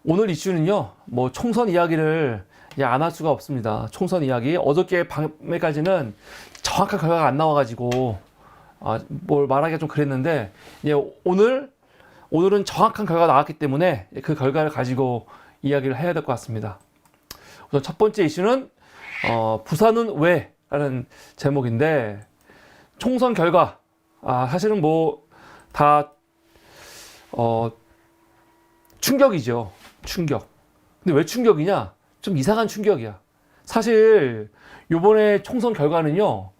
오늘 이슈는요, 뭐 총선 이야기를 안 할 수가 없습니다. 총선 이야기. 어저께 밤에까지는 정확한 결과가 안 나와가지고 뭘 말하기가 좀 그랬는데, 이제 오늘은 정확한 결과가 나왔기 때문에 그 결과를 가지고 이야기를 해야 될 것 같습니다. 우선 첫 번째 이슈는 부산은 왜? 라는 제목인데, 총선 결과 사실은 뭐 다 충격이죠. 충격. 근데 왜 충격이냐? 좀 이상한 충격이야. 사실 요번에 총선 결과는요,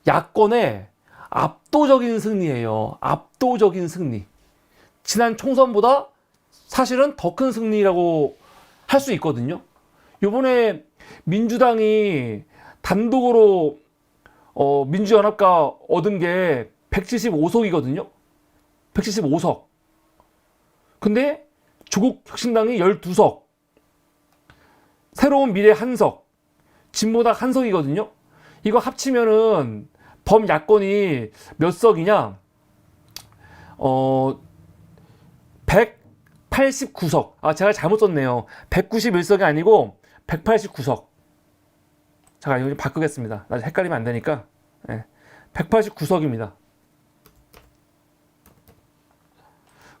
야권의 압도적인 승리예요. 압도적인 승리. 지난 총선보다 사실은 더 큰 승리라고 할 수 있거든요. 요번에 민주당이 단독으로 민주연합과 얻은 게 175석이거든요. 175석. 근데 조국혁신당이 12석, 새로운 미래 1석, 진보당 1석이거든요. 이거 합치면은 범야권이 몇 석이냐? 189석. 제가 잘못 썼네요. 191석이 아니고 189석. 잠깐 이거 좀 바꾸겠습니다. 나 헷갈리면 안 되니까. 189석입니다.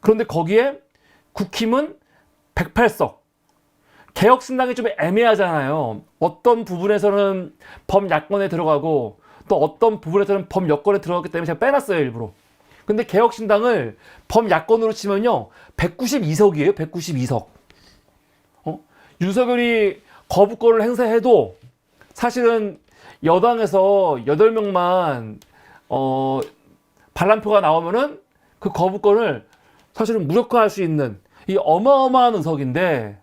그런데 거기에 국힘은 108석. 개혁신당이 좀 애매하잖아요. 어떤 부분에서는 범야권에 들어가고 또 어떤 부분에서는 범여권에 들어갔기 때문에 제가 빼놨어요, 일부러. 근데 개혁신당을 범야권으로 치면요, 192석이에요, 192석. 윤석열이 거부권을 행사해도 사실은 여당에서 8명만 반란표가 나오면은 그 거부권을 사실은 무력화할 수 있는 이 어마어마한 의석인데,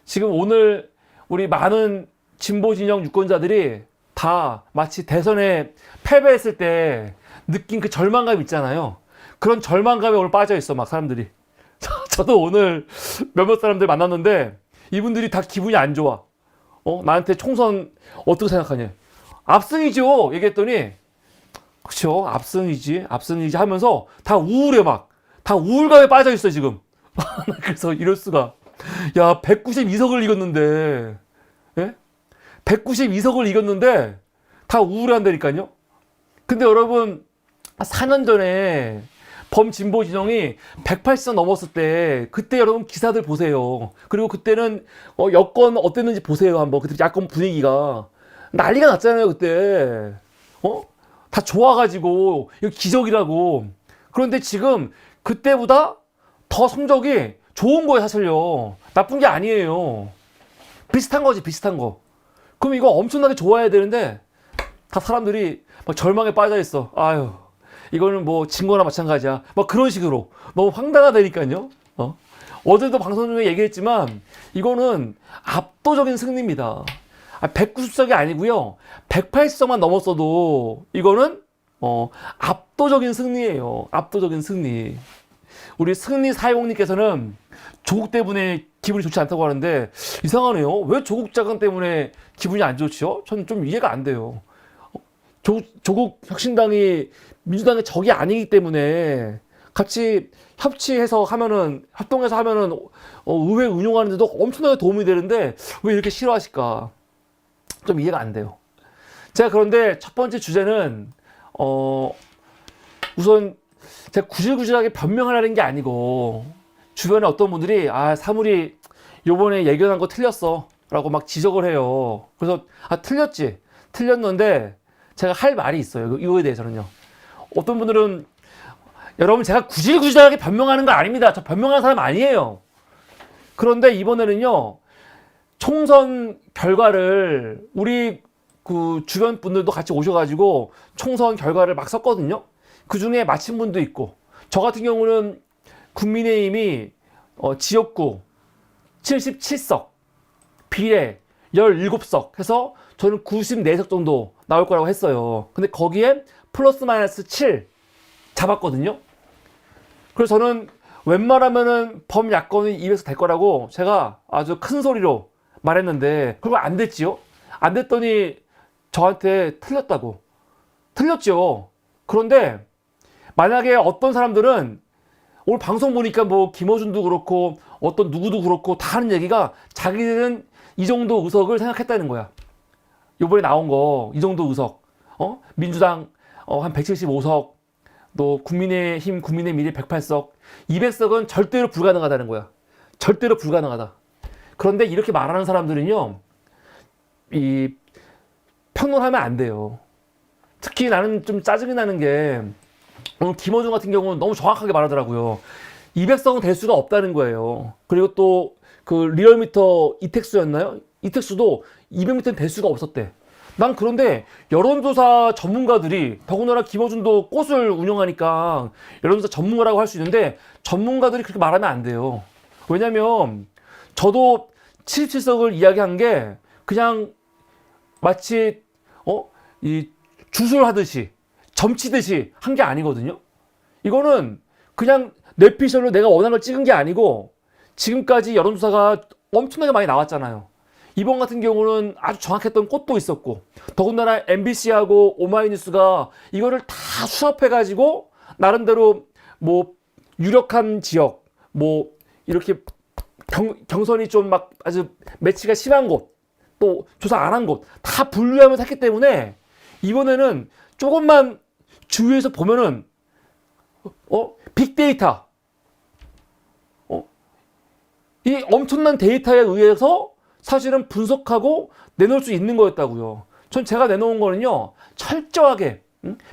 지금 오늘 우리 많은 진보 진영 유권자들이 다 마치 대선에 패배했을 때 느낀 그 절망감 있잖아요. 그런 절망감에 오늘 빠져 있어, 막 사람들이. 저도 오늘 몇몇 사람들 만났는데 이분들이 다 기분이 안 좋아. 나한테 총선 어떻게 생각하냐? 압승이죠. 얘기했더니, 그쵸, 압승이지 하면서 다 우울해, 막. 다 우울감에 빠져 있어, 지금. 그래서 이럴 수가. 야, 192석을 이겼는데, 예? 192석을 이겼는데, 다 우울해한다니까요? 근데 여러분, 4년 전에 범진보 진영이 180석 넘었을 때, 그때 여러분 기사들 보세요. 그리고 그때는, 여권 어땠는지 보세요, 한번. 그때 야권 분위기가. 난리가 났잖아요, 그때. 다 좋아가지고, 이거 기적이라고. 그런데 지금, 그때보다 더 성적이 좋은 거예요, 사실요. 나쁜 게 아니에요. 비슷한 거지, 비슷한 거. 그럼 이거 엄청나게 좋아해야 되는데, 다 사람들이 막 절망에 빠져 있어. 아유, 이거는 뭐 진 거나 마찬가지야. 막 그런 식으로. 너무 황당하다니까요. 어제도 방송 중에 얘기했지만, 이거는 압도적인 승리입니다. 190석이 아니고요. 180석만 넘었어도, 이거는, 압도적인 승리예요. 압도적인 승리. 우리 승리 사회공님께서는 조국 때문에 기분이 좋지 않다고 하는데, 이상하네요. 왜 조국 자금 때문에 기분이 안 좋죠? 저는 좀 이해가 안 돼요. 조국 혁신당이 민주당의 적이 아니기 때문에 같이 협치해서 하면은, 협동해서 하면은 의회 운용하는데도 엄청나게 도움이 되는데 왜 이렇게 싫어하실까? 좀 이해가 안 돼요. 제가 그런데 첫 번째 주제는 우선 제가 구질구질하게 변명하라는 게 아니고, 주변에 어떤 분들이 사물이 요번에 예견한 거 틀렸어 라고 막 지적을 해요. 그래서 틀렸는데 제가 할 말이 있어요, 이거에 대해서는요. 어떤 분들은, 여러분 제가 구질구질하게 변명하는 거 아닙니다. 저 변명하는 사람 아니에요. 그런데 이번에는요, 총선 결과를 우리 그 주변 분들도 같이 오셔가지고 총선 결과를 막 썼거든요. 그 중에 맞힌 분도 있고, 저 같은 경우는 국민의힘이 지역구 77석, 비례 17석 해서 저는 94석 정도 나올 거라고 했어요. 근데 거기에 플러스 마이너스 7 잡았거든요. 그래서 저는 웬만하면은 범야권이 200석 될 거라고 제가 아주 큰 소리로 말했는데, 그거 안 됐지요? 안 됐더니 저한테 틀렸다고. 틀렸죠. 그런데 만약에 어떤 사람들은 오늘 방송 보니까 뭐 김어준도 그렇고 어떤 누구도 그렇고 다 하는 얘기가 자기들은 이 정도 의석을 생각했다는 거야. 요번에 나온 거 이 정도 의석, 민주당 한 175석, 또 국민의힘, 국민의미래 108석, 200석은 절대로 불가능하다는 거야. 절대로 불가능하다. 그런데 이렇게 말하는 사람들은요, 이 평론하면 안 돼요. 특히 나는 좀 짜증이 나는 게 오늘 김어준 같은 경우는 너무 정확하게 말하더라고요. 200석은 될 수가 없다는 거예요. 그리고 또 그 리얼미터 이택수였나요? 이택수도 200m는 될 수가 없었대. 난 그런데 여론조사 전문가들이, 더군다나 김어준도 꽃을 운영하니까 여론조사 전문가라고 할 수 있는데 전문가들이 그렇게 말하면 안 돼요. 왜냐면 저도 77석을 이야기한 게 그냥 마치 이 주술하듯이 점치듯이 한 게 아니거든요. 이거는 그냥 뇌피셜로 내가 원하는 걸 찍은 게 아니고 지금까지 여론조사가 엄청나게 많이 나왔잖아요. 이번 같은 경우는 아주 정확했던 꽃도 있었고, 더군다나 MBC하고 오마이뉴스가 이거를 다 수합해가지고 나름대로 뭐 유력한 지역, 뭐 이렇게 경선이 좀 막 아주 매치가 심한 곳, 또 조사 안 한 곳 다 분류하면서 했기 때문에 이번에는 조금만 주위에서 보면은 빅데이터, 이 엄청난 데이터에 의해서 사실은 분석하고 내놓을 수 있는 거였다고요. 전 제가 내놓은 거는요, 철저하게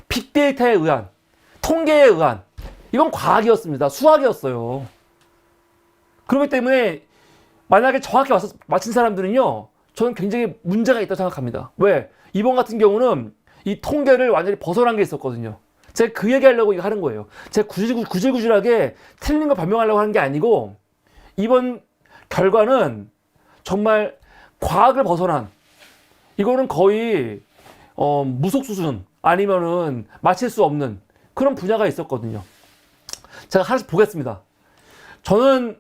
빅데이터에 의한, 통계에 의한, 이건 과학이었습니다. 수학이었어요. 그렇기 때문에 만약에 정확히 맞힌 사람들은요, 저는 굉장히 문제가 있다고 생각합니다. 왜? 이번 같은 경우는 이 통계를 완전히 벗어난 게 있었거든요. 제가 그 얘기하려고 이거 하는 거예요. 제가 구질구질하게 틀린 거 변명하려고 하는 게 아니고, 이번 결과는 정말 과학을 벗어난, 이거는 거의 무속 수준 아니면은 맞힐 수 없는 그런 분야가 있었거든요. 제가 하나씩 보겠습니다. 저는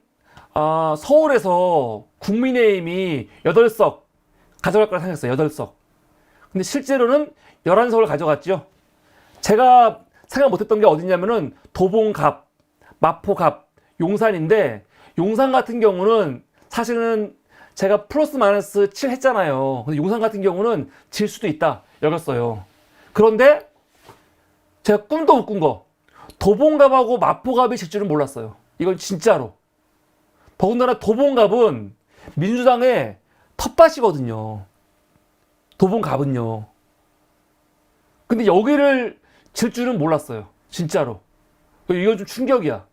서울에서 국민의힘이 8석 가져갈 거라 생각했어요. 8석. 근데 실제로는 11석을 가져갔죠. 제가 생각 못했던 게 어디냐면은 도봉갑, 마포갑, 용산인데, 용산 같은 경우는 사실은 제가 플러스 마이너스 7 했잖아요. 근데 용산 같은 경우는 질 수도 있다 여겼어요. 그런데 제가 꿈도 못 꾼 거, 도봉갑하고 마포갑이 질 줄은 몰랐어요. 이건 진짜로. 더군다나 도봉갑은 민주당의 텃밭이거든요. 도봉갑은요. 근데 여기를 질 줄은 몰랐어요. 진짜로. 이건 좀 충격이야.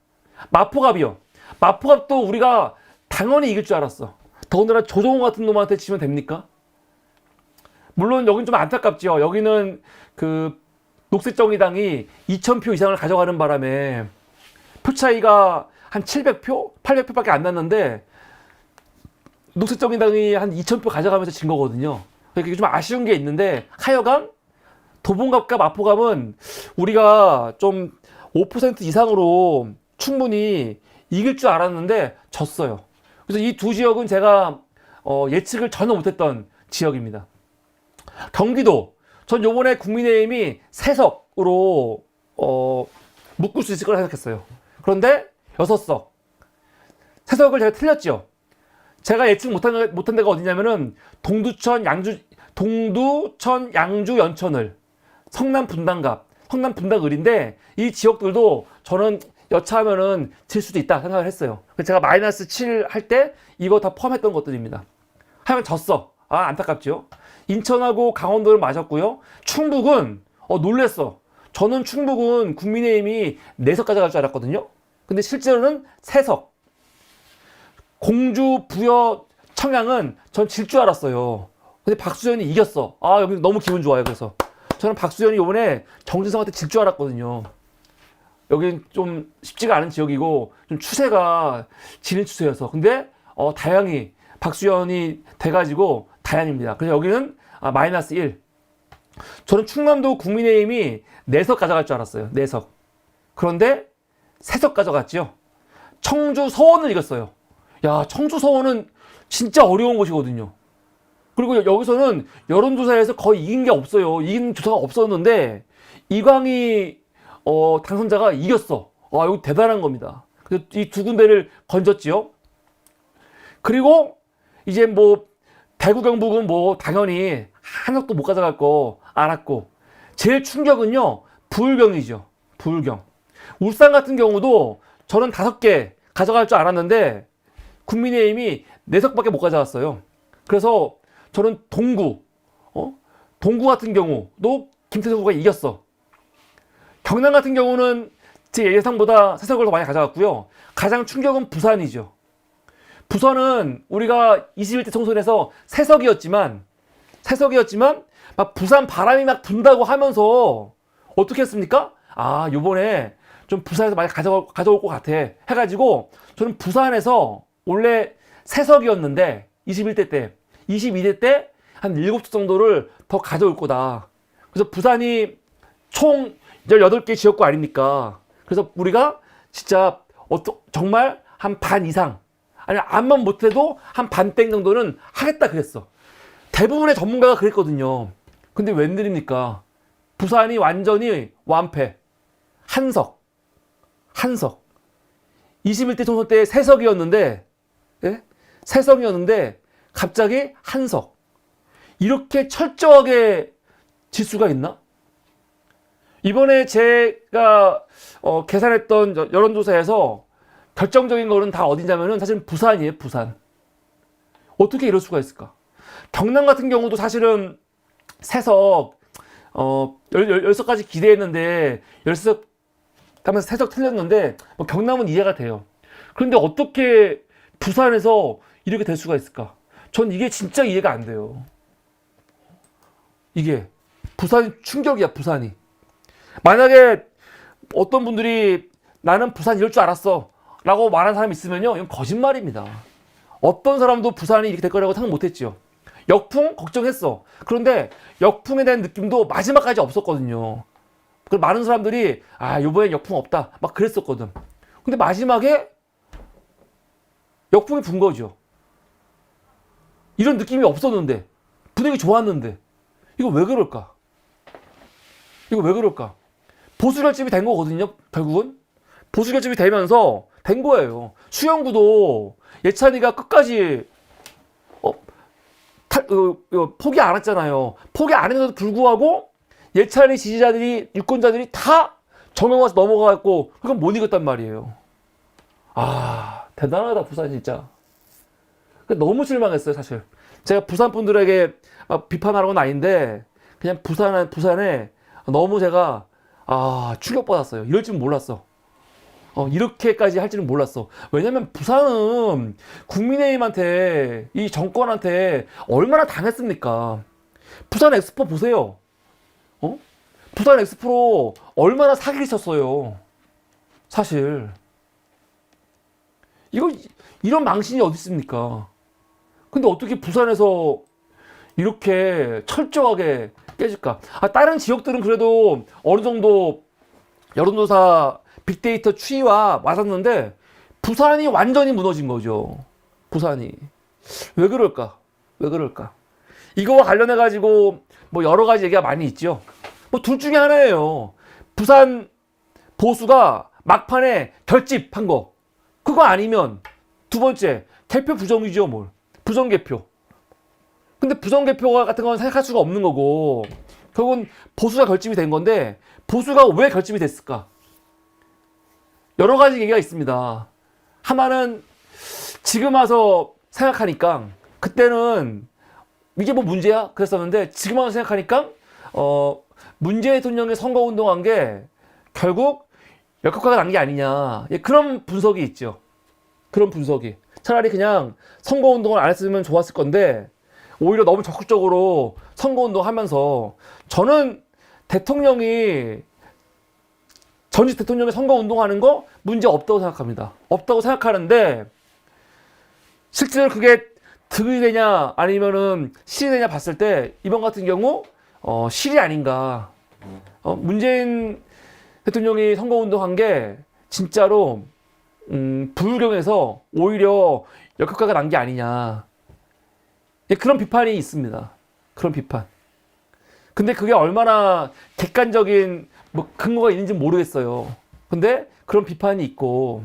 마포갑이요. 마포갑도 우리가 당연히 이길 줄 알았어. 더군다나 조정호 같은 놈한테 치면 됩니까? 물론 여긴 좀 안타깝죠. 여기는 그 녹색정의당이 2000표 이상을 가져가는 바람에 표 차이가 한 700표? 800표밖에 안 났는데 녹색정의당이 한 2000표 가져가면서 진 거거든요. 그러니까 좀 아쉬운 게 있는데, 하여간 도봉갑과 마포갑은 우리가 좀 5% 이상으로 충분히 이길 줄 알았는데 졌어요. 그래서 이 두 지역은 제가 예측을 전혀 못했던 지역입니다. 경기도, 전 요번에 국민의힘이 3석으로 묶을 수 있을 거라 생각했어요. 그런데 6석. 3석을 제가 틀렸죠. 제가 예측 못한 데가 어디냐면은 동두천, 양주, 연천을, 성남 분당갑, 성남 분당을인데, 이 지역들도 저는 여차하면은 질 수도 있다 생각을 했어요. 제가 마이너스 7 할 때 이거 다 포함했던 것들입니다. 하여간 졌어. 안타깝죠. 인천하고 강원도를 맞았고요. 충북은 놀랬어. 저는 충북은 국민의힘이 4석 가져갈 줄 알았거든요. 근데 실제로는 3석. 공주, 부여, 청양은 전 질 줄 알았어요. 근데 박수현이 이겼어. 여기 너무 기분 좋아요. 그래서 저는 박수현이 이번에 정진성한테 질 줄 알았거든요. 여긴 좀 쉽지가 않은 지역이고 좀 추세가 지는 추세여서. 근데 다행히 박수현이 돼가지고 다행입니다. 그래서 여기는 마이너스 1. 저는 충남도 국민의힘이 4석 가져갈 줄 알았어요. 4석. 그런데 3석 가져갔죠. 청주 서원을 이겼어요. 야, 청주 서원은 진짜 어려운 곳이거든요. 그리고 여기서는 여론조사에서 거의 이긴 게 없어요. 이긴 조사가 없었는데 이광희 당선자가 이겼어. 이거 대단한 겁니다. 그래서 이 두 군데를 건졌지요. 그리고 이제 뭐 대구 경북은 뭐 당연히 한석도 못 가져갈 거 알았고, 제일 충격은요 부울경이죠. 부울경. 울산 같은 경우도 저는 5개 가져갈 줄 알았는데 국민의힘이 4석밖에 못 가져갔어요. 그래서 저는 동구 같은 경우도 김태수 후보가 이겼어. 경남 같은 경우는 제 예상보다 3석을 더 많이 가져갔고요. 가장 충격은 부산이죠. 부산은 우리가 21대 총선에서 3석이었지만 막 부산 바람이 막 분다고 하면서 어떻게 했습니까? 아, 요번에 좀 부산에서 많이 가져올 것 같아 해가지고 저는 부산에서 원래 3석이었는데 21대 때 22대 때 한 7석 정도를 더 가져올 거다. 그래서 부산이 총 18개 지역구 아닙니까? 그래서 우리가 진짜 정말 한 반 이상, 아니 암만 못해도 한 반땡 정도는 하겠다 그랬어. 대부분의 전문가가 그랬거든요. 근데 웬일입니까? 부산이 완전히 완패. 한석. 21대 총선 때 3석이었는데, 예? 3석이었는데 갑자기 한석. 이렇게 철저하게 질 수가 있나? 이번에 제가 계산했던 여론조사에서 결정적인 거는 다 어디냐면은 사실은 부산이에요. 부산. 어떻게 이럴 수가 있을까? 경남 같은 경우도 사실은 3석 10석까지 기대했는데 10석 하면서 3석 틀렸는데 뭐 경남은 이해가 돼요. 그런데 어떻게 부산에서 이렇게 될 수가 있을까? 전 이게 진짜 이해가 안 돼요. 이게 부산이 충격이야. 부산이. 만약에 어떤 분들이 나는 부산 이럴 줄 알았어 라고 말하는 사람이 있으면요, 이건 거짓말입니다. 어떤 사람도 부산이 이렇게 될 거라고 생각 못했죠. 역풍 걱정했어. 그런데 역풍에 대한 느낌도 마지막까지 없었거든요. 그래서 많은 사람들이 요번엔 역풍 없다 막 그랬었거든. 근데 마지막에 역풍이 분 거죠. 이런 느낌이 없었는데, 분위기 좋았는데, 이거 왜 그럴까? 보수 결집이 된 거거든요. 결국은 보수 결집이 되면서 된 거예요. 수영구도 예찬이가 끝까지 포기 안 했잖아요. 포기 안 했는데도 불구하고 예찬이 지지자들이, 유권자들이 다 정형 와서 넘어가고 그건 못 이겼단 말이에요. 대단하다 부산 진짜. 너무 실망했어요 사실. 제가 부산 분들에게 비판하는 건 아닌데 그냥 부산에 너무 제가 충격받았어요. 이럴 줄 몰랐어. 이렇게까지 할 줄은 몰랐어. 왜냐면 부산은 국민의힘한테, 이 정권한테 얼마나 당했습니까? 부산 엑스포 보세요. 부산 엑스포로 얼마나 사기를 쳤어요. 사실. 이런 망신이 어디 있습니까? 근데 어떻게 부산에서 이렇게 철저하게 깨질까? 다른 지역들은 그래도 어느 정도 여론조사 빅데이터 추이와 맞았는데 부산이 완전히 무너진 거죠. 부산이. 왜 그럴까? 이거와 관련해 가지고 뭐 여러 가지 얘기가 많이 있죠. 뭐 둘 중에 하나예요. 부산 보수가 막판에 결집한 거. 그거 아니면 두 번째 개표 부정이죠. 뭘. 부정개표. 근데 부정개표 같은 건 생각할 수가 없는 거고 결국은 보수가 결집이 된 건데 보수가 왜 결집이 됐을까? 여러 가지 얘기가 있습니다. 하나는 지금 와서 생각하니까 그때는 이게 뭐 문제야? 그랬었는데 지금 와서 생각하니까 문재인 대통령이 선거운동한 게 결국 역효과가 난 게 아니냐. 그런 분석이 있죠. 그런 분석이. 차라리 그냥 선거운동을 안 했으면 좋았을 건데 오히려 너무 적극적으로 선거운동 하면서 저는 전직 대통령이 선거운동하는 거 문제 없다고 생각합니다. 없다고 생각하는데 실제로 그게 득이 되냐 아니면은 실이 되냐 봤을 때 이번 같은 경우 실이 아닌가. 문재인 대통령이 선거운동한 게 진짜로 부유경에서 오히려 역효과가 난 게 아니냐. 그런 비판이 있습니다. 그런 비판. 근데 그게 얼마나 객관적인 뭐 근거가 있는지 모르겠어요. 근데 그런 비판이 있고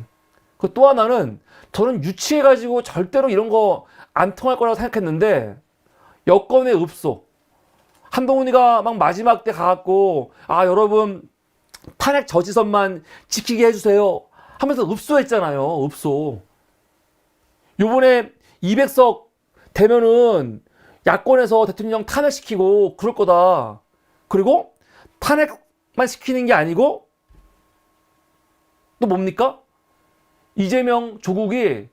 그 또 하나는 저는 유치해가지고 절대로 이런 거 안 통할 거라고 생각했는데 여권의 읍소. 한동훈이가 막 마지막 때 가갖고 여러분 탄핵 저지선만 지키게 해주세요 하면서 읍소했잖아요. 읍소. 요번에 200석 되면은 야권에서 대통령 탄핵시키고 그럴 거다. 그리고 탄핵만 시키는 게 아니고 또 뭡니까? 이재명 조국이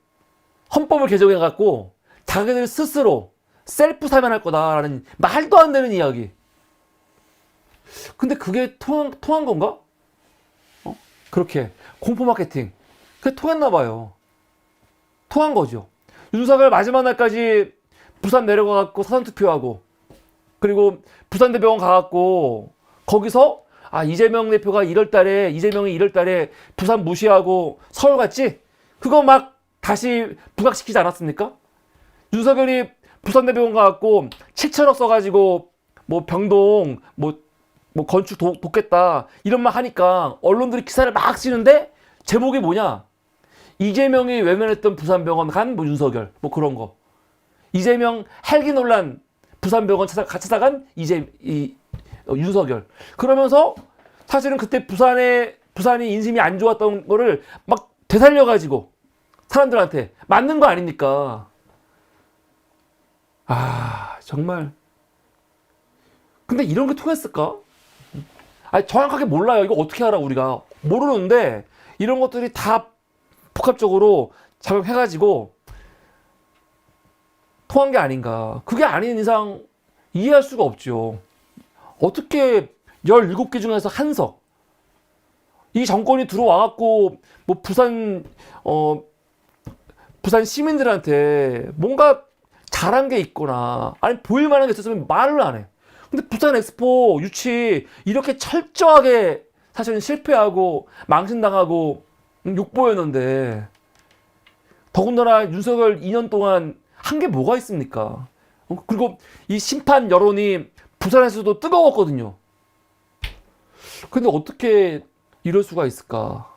헌법을 개정해갖고 자기들 스스로 셀프 사면할 거다라는 말도 안 되는 이야기. 근데 그게 통한 건가? 그렇게 공포 마케팅. 그게 통했나 봐요. 통한 거죠. 윤석열 마지막 날까지 부산 내려가갖고 사전투표하고, 그리고 부산대병원 가갖고 거기서 이재명이 1월달에 부산 무시하고 서울 갔지? 그거 막 다시 부각시키지 않았습니까? 윤석열이 부산대병원 가갖고 7천억 써가지고 뭐 병동 뭐 건축 돕겠다 이런 말 하니까 언론들이 기사를 막 쓰는데 제목이 뭐냐? 이재명이 외면했던 부산병원 간 윤석열 뭐 그런 거. 이재명 헬기 논란 부산병원 찾아간 윤석열. 그러면서 사실은 그때 부산이 인심이 안 좋았던 거를 막 되살려가지고 사람들한테 맞는 거 아닙니까? 정말. 근데 이런 게 통했을까? 정확하게 몰라요. 이거 어떻게 알아, 우리가. 모르는데, 이런 것들이 다 복합적으로 작용해가지고, 통한 게 아닌가. 그게 아닌 이상 이해할 수가 없죠. 어떻게 17개 중에서 한 석. 이 정권이 들어와갖고, 뭐, 부산 시민들한테 뭔가 잘한 게 있거나, 아니, 보일 만한 게 있었으면 말을 안 해. 근데 부산 엑스포 유치 이렇게 철저하게 사실은 실패하고 망신당하고 욕보였는데, 더군다나 윤석열 2년 동안 한 게 뭐가 있습니까? 그리고 이 심판 여론이 부산에서도 뜨거웠거든요. 근데 어떻게 이럴 수가 있을까?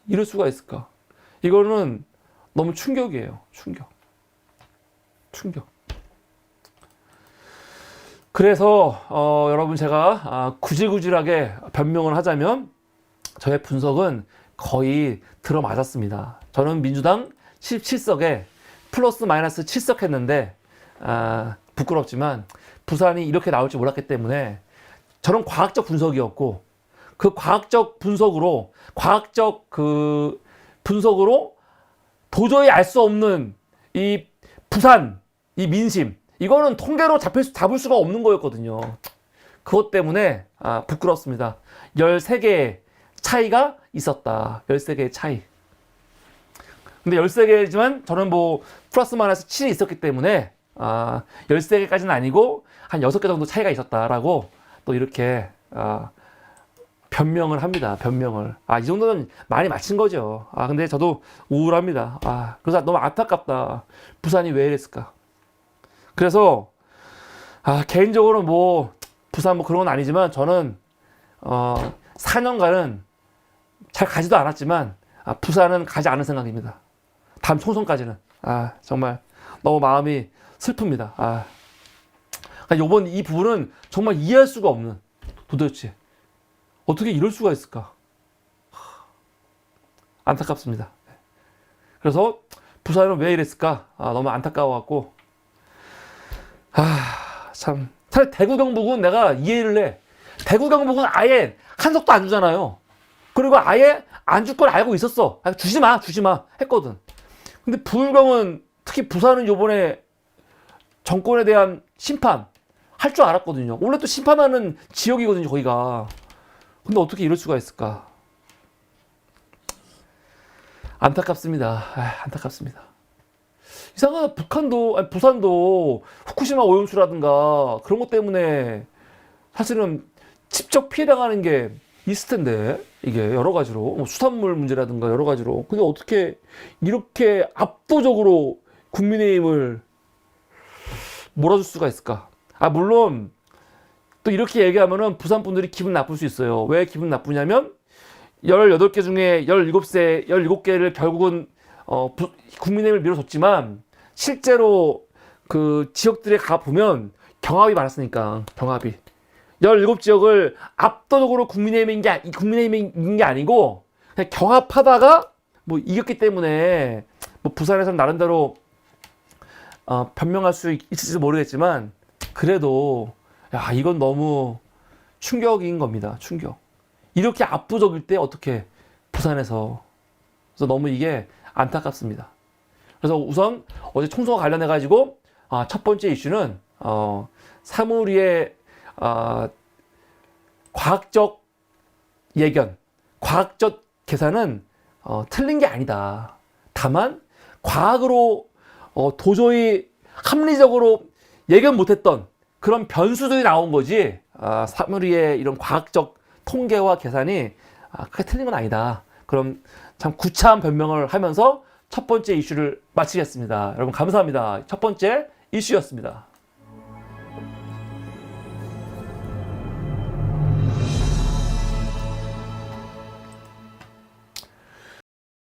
이럴 수가 있을까? 이거는 너무 충격이에요. 충격. 그래서 여러분, 제가 구질구질하게 변명을 하자면 저의 분석은 거의 들어맞았습니다. 저는 민주당 17석에 플러스 마이너스 7석 했는데 부끄럽지만 부산이 이렇게 나올 줄 몰랐기 때문에 저는 과학적 분석이었고, 그 과학적 분석으로 도저히 알 수 없는 이 부산, 이 민심, 이거는 통계로 잡을 수가 없는 거였거든요. 그것 때문에 부끄럽습니다. 13개의 차이가 있었다. 13개의 차이. 근데 13개지만 저는 뭐 플러스 마이너스 7이 있었기 때문에 13개까지는 아니고 한 6개 정도 차이가 있었다라고 또 이렇게 변명을 합니다. 변명을. 이 정도는 많이 맞힌 거죠. 근데 저도 우울합니다. 그래서 너무 안타깝다. 부산이 왜 이랬을까? 그래서 개인적으로 뭐 부산 뭐 그런 건 아니지만 저는 4년간은 잘 가지도 않았지만 부산은 가지 않을 생각입니다. 다음 총선까지는. 정말 너무 마음이 슬픕니다. 요번 이 부분은 정말 이해할 수가 없는, 도대체 어떻게 이럴 수가 있을까? 안타깝습니다. 그래서 부산은 왜 이랬을까? 너무 안타까워갖고. 참. 사실 대구 경북은 내가 이해를 해. 대구 경북은 아예 한 석도 안 주잖아요. 그리고 아예 안 줄 걸 알고 있었어. 주지 마 했거든. 근데 부울경은, 특히 부산은 요번에 정권에 대한 심판 할 줄 알았거든요. 원래 또 심판하는 지역이거든요, 거기가. 근데 어떻게 이럴 수가 있을까? 안타깝습니다. 안타깝습니다. 이상하다. 부산도 후쿠시마 오염수라든가 그런 것 때문에 사실은 직접 피해당하는 게 있을 텐데, 이게 여러 가지로 뭐 수산물 문제라든가 여러 가지로. 근데 어떻게 이렇게 압도적으로 국민의힘을 몰아줄 수가 있을까? 물론 또 이렇게 얘기하면은 부산 분들이 기분 나쁠 수 있어요. 왜 기분 나쁘냐면 18개 중에 17개를 결국은 국민의힘을 밀어줬지만 실제로 그 지역들에 가보면 경합이 많았으니까 경합이 17지역을 압도적으로 국민의힘인 게 아니고 그냥 경합하다가 뭐 이겼기 때문에 뭐 부산에서는 나름대로 변명할 수 있을지 모르겠지만 그래도 야 이건 너무 충격인 겁니다. 충격. 이렇게 압도적일 때 어떻게 부산에서 그래서 너무 이게 안타깝습니다. 그래서 우선 어제 총선과 관련해 가지고 첫 번째 이슈는 사무리의 과학적 예견, 과학적 계산은 틀린 게 아니다. 다만 과학으로 도저히 합리적으로 예견 못했던 그런 변수들이 나온 거지. 사무리의 이런 과학적 통계와 계산이 크게 틀린 건 아니다. 그럼 참 구차한 변명을 하면서 첫 번째 이슈를 마치겠습니다. 여러분 감사합니다. 첫 번째 이슈였습니다.